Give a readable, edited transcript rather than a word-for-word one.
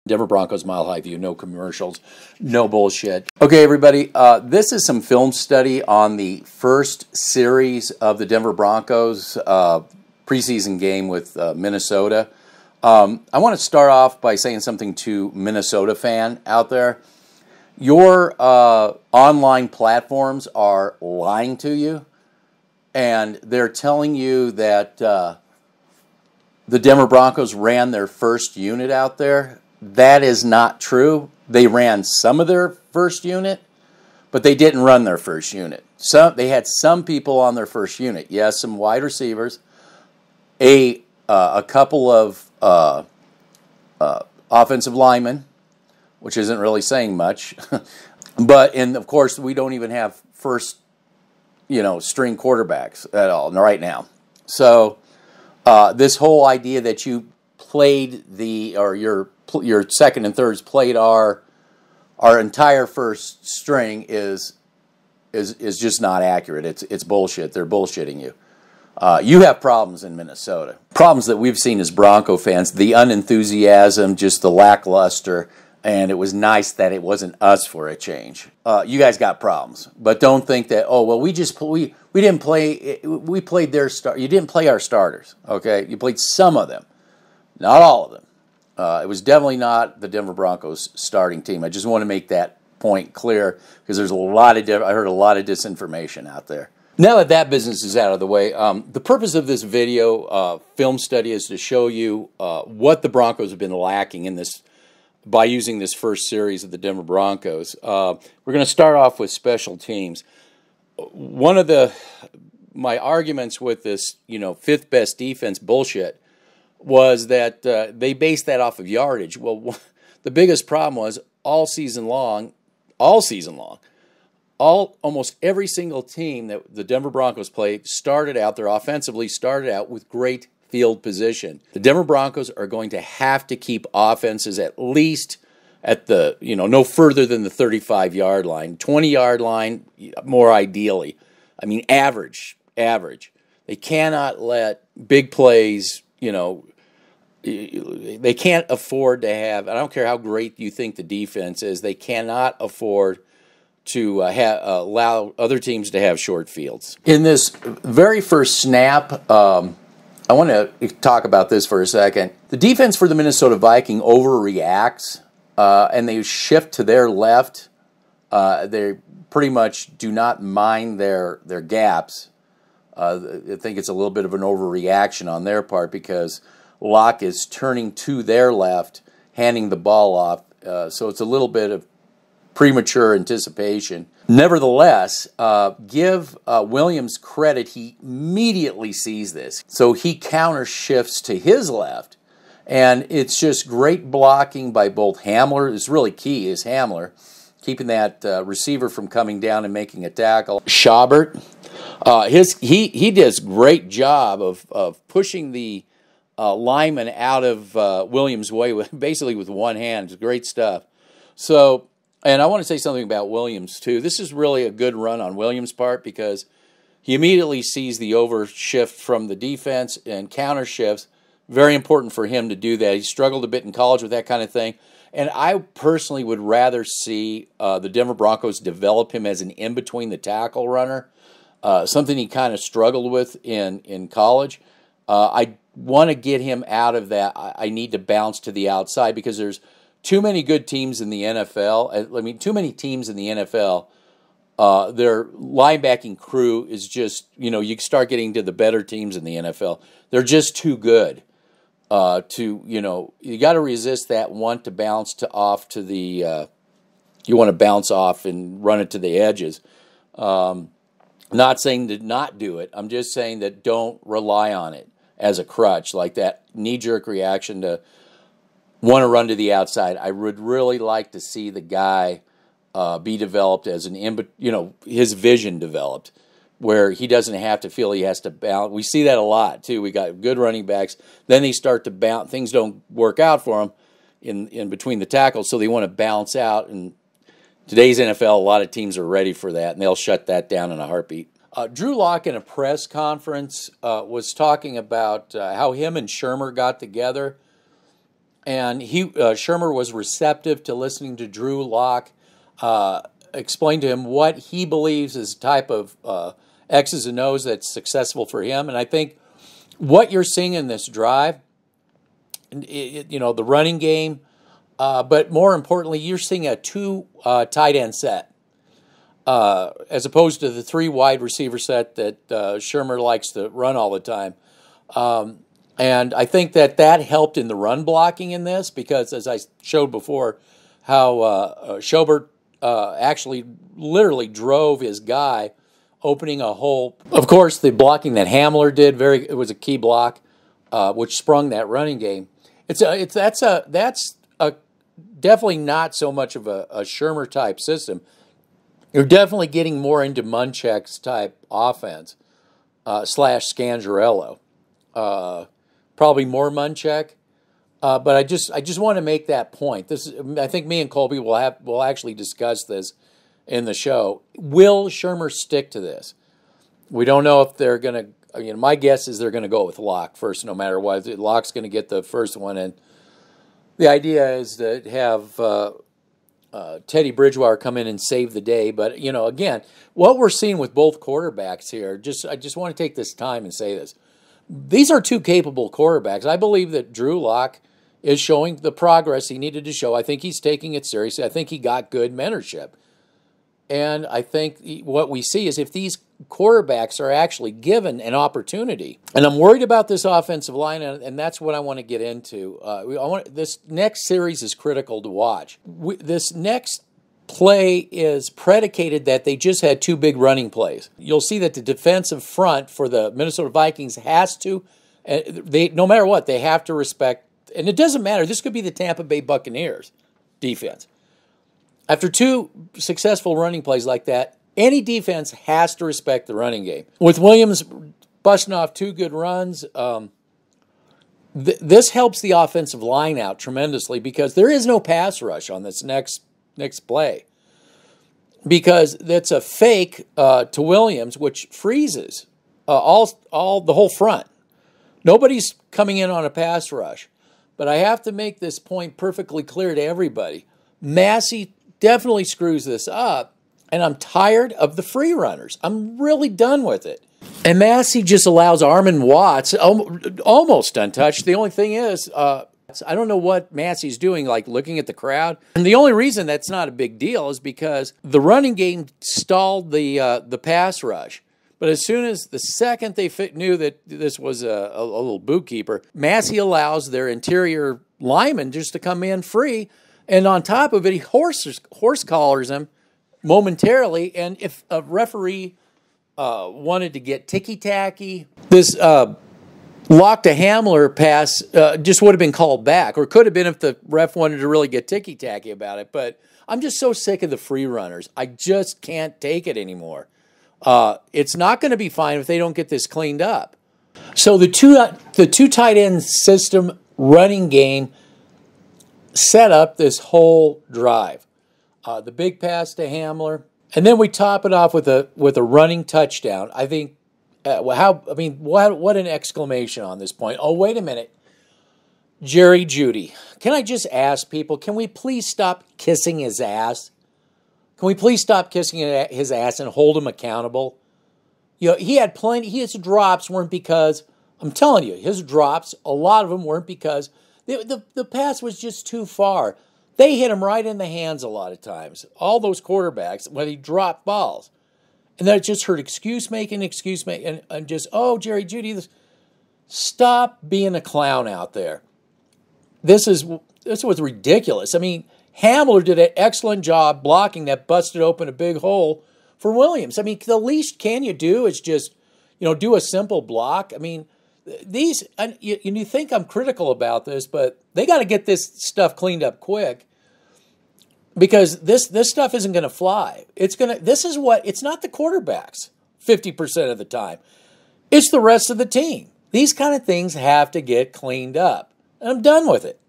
Denver Broncos Mile High View, no commercials, no bullshit. Okay, everybody, this is some film study on the first series of the Denver Broncos preseason game with Minnesota. I want to start off by saying something to Minnesota fan out there. Your online platforms are lying to you, and they're telling you that the Denver Broncos ran their first unit out there. That is not true. They ran some of their first unit, but they didn't run their first unit. They had some people on their first unit. Yes, some wide receivers, a couple of offensive linemen, which isn't really saying much. And of course, we don't even have first, string quarterbacks at all right now. So this whole idea that you played your second and thirds played our entire first string is just not accurate. It's bullshit. They're bullshitting you. You have problems in Minnesota. Problems that we've seen as Bronco fans, the unenthusiasm, just the lackluster, and it was nice that it wasn't us for a change. You guys got problems, but don't think that, oh, well, we didn't play, we played their star. You didn't play our starters, okay? You played some of them, not all of them. It was definitely not the Denver Broncos starting team. I just want to make that point clear because there's a lot of I heard a lot of disinformation out there. Now that that business is out of the way, the purpose of this video film study is to show you what the Broncos have been lacking in this by using this first series of the Denver Broncos. We're going to start off with special teams. One of my arguments with this, fifth best defense bullshit was that they based that off of yardage. Well, the biggest problem was all season long, almost every single team that the Denver Broncos played offensively started out with great field position. The Denver Broncos are going to have to keep offenses at least at the, no further than the 35-yard line, 20-yard line more ideally. I mean, average. They cannot let big plays, they can't afford to have, I don't care how great you think the defense is, they cannot afford to allow other teams to have short fields. In this very first snap, I want to talk about this for a second. The defense for the Minnesota Vikings overreacts, and they shift to their left. They pretty much do not mind their gaps. I think it's a little bit of an overreaction on their part because Locke is turning to their left, handing the ball off. So it's a little bit of premature anticipation. Nevertheless, give Williams credit. He immediately sees this. So he counter shifts to his left. And it's just great blocking by both Hamler. It's really key is Hamler, keeping that receiver from coming down and making a tackle. Schaubert, he does great job of pushing the lineman out of Williams' way basically with one hand. It's great stuff. So, and I want to say something about Williams too. This is really a good run on Williams' part because he immediately sees the overshift from the defense and counter shifts. Very important for him to do that. He struggled a bit in college with that kind of thing. And I personally would rather see the Denver Broncos develop him as an in-between the tackle runner, something he kind of struggled with in college. I want to get him out of that. I need to bounce to the outside because there's too many good teams in the NFL. I mean, too many teams in the NFL. Their linebacking crew is just, you start getting to the better teams in the NFL. They're just too good. You got to resist that want to bounce off to the, you want to bounce off and run it to the edges. Not saying to not do it. I'm just saying that don't rely on it as a crutch, like that knee-jerk reaction to want to run to the outside. I would really like to see the guy be developed as his vision developed, where he doesn't have to feel he has to bounce. We see that a lot, too. We got good running backs. Then they start to bounce. Things don't work out for them in between the tackles, so they want to bounce out. And today's NFL, a lot of teams are ready for that, and they'll shut that down in a heartbeat. Drew Lock in a press conference was talking about how him and Shurmur got together. and Shurmur was receptive to listening to Drew Lock explain to him what he believes is the type of X's and O's that's successful for him. And I think what you're seeing in this drive, the running game, but more importantly, you're seeing a 2 tight end set as opposed to the 3 wide receiver set that Shurmur likes to run all the time. And I think that helped in the run blocking in this because, as I showed before, how Schobert actually literally drove his guy, opening a hole. Of course, the blocking that Hamler did, it was a key block, which sprung that running game. That's definitely not so much of a Shurmur type system. You're definitely getting more into Munchak's type offense / Scangarello. Probably more Munchak, but I just want to make that point. I think me and Colby will actually discuss this in the show. Will Shurmur stick to this? We don't know if they're going to. My guess is they're going to go with Locke first, no matter what. Locke's going to get the first one, and the idea is to have Teddy Bridgewater come in and save the day. But again, what we're seeing with both quarterbacks here, I just want to take this time and say this. These are 2 capable quarterbacks. I believe that Drew Lock is showing the progress he needed to show. I think he's taking it seriously. I think he got good mentorship. And I think what we see is if these quarterbacks are actually given an opportunity, and I'm worried about this offensive line, and that's what I want to get into. This next series is critical to watch. This next play is predicated that they just had 2 big running plays. You'll see that the defensive front for the Minnesota Vikings has to, no matter what, they have to respect, and it doesn't matter, this could be the Tampa Bay Buccaneers defense. After 2 successful running plays like that, any defense has to respect the running game. With Williams busting off 2 good runs, this helps the offensive line out tremendously because there is no pass rush on this next play, because that's a fake to Williams, which freezes the whole front. Nobody's coming in on a pass rush, but I have to make this point perfectly clear to everybody. Massey definitely screws this up, and I'm tired of the free runners. I'm really done with it. And Massey just allows Armon Watts almost untouched. The only thing is, I don't know what Massey's doing, like looking at the crowd. And the only reason that's not a big deal is because the running game stalled the pass rush. But as soon as the second they knew that this was a little bootkeeper, Massey allows their interior lineman just to come in free. And on top of it, he horse collars him momentarily. And if a referee wanted to get ticky-tacky, this Lock to Hamler pass just would have been called back, or could have been if the ref wanted to really get ticky-tacky about it. But I'm just so sick of the free runners. I just can't take it anymore. It's not going to be fine if they don't get this cleaned up. So the two tight end system running game set up this whole drive. The big pass to Hamler, and then we top it off with a running touchdown. I think. What an exclamation on this point. Oh, wait a minute. Jerry Jeudy. Can I just ask people, can we please stop kissing his ass? Can we please stop kissing his ass and hold him accountable? He had plenty. His drops weren't because, I'm telling you, his drops, a lot of them weren't because the pass was just too far. They hit him right in the hands a lot of times. All those quarterbacks, when he dropped balls. And then I just heard excuse making, and just, oh, Jerry Jeudy, stop being a clown out there. This was ridiculous. I mean, Hamler did an excellent job blocking that, busted open a big hole for Williams. I mean, the least can you do is just, do a simple block. I mean, you think I'm critical about this, but they got to get this stuff cleaned up quick. Because this stuff isn't going to fly. It's not the quarterbacks 50% of the time. It's the rest of the team. These kind of things have to get cleaned up. And I'm done with it.